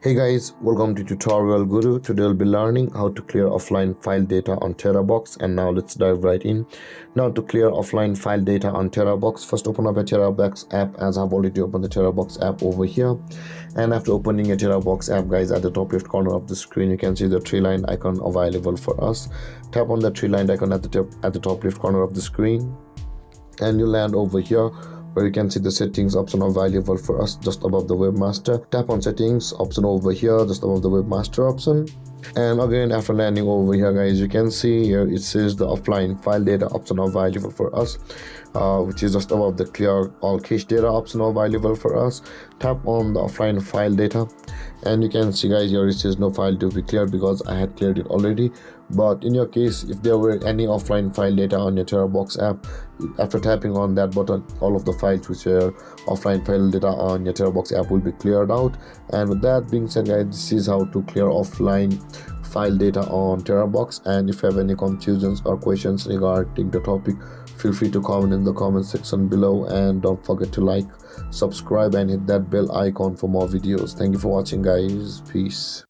Hey guys, welcome to TutorialGuru. Today we'll be learning how to clear offline file data on Terabox, and now let's dive right in. Now to clear offline file data on Terabox, first open up a Terabox app, as I've already opened the Terabox app over here. And after opening a Terabox app, guys, at the top left corner of the screen you can see the three line icon available for us. Tap on the three line icon at the top left corner of the screen, and you land over here where you can see the settings option available for us just above the webmaster. Tap on settings option over here just above the webmaster option, and again after landing over here, guys, you can see here it says the offline file data option available for us, which is just above the clear all cache data option available for us. Tap on the offline file data, and you can see, guys, here it says no file to be cleared because I had cleared it already. But in your case, if there were any offline file data on your Terabox app, after tapping on that button, all of the files which are offline file data on your Terabox app will be cleared out. And with that being said, guys, this is how to clear offline file data on Terabox. And if you have any confusions or questions regarding the topic, feel free to comment in the comment section below, and don't forget to like, subscribe, and hit that bell icon for more videos. Thank you for watching, guys. Peace.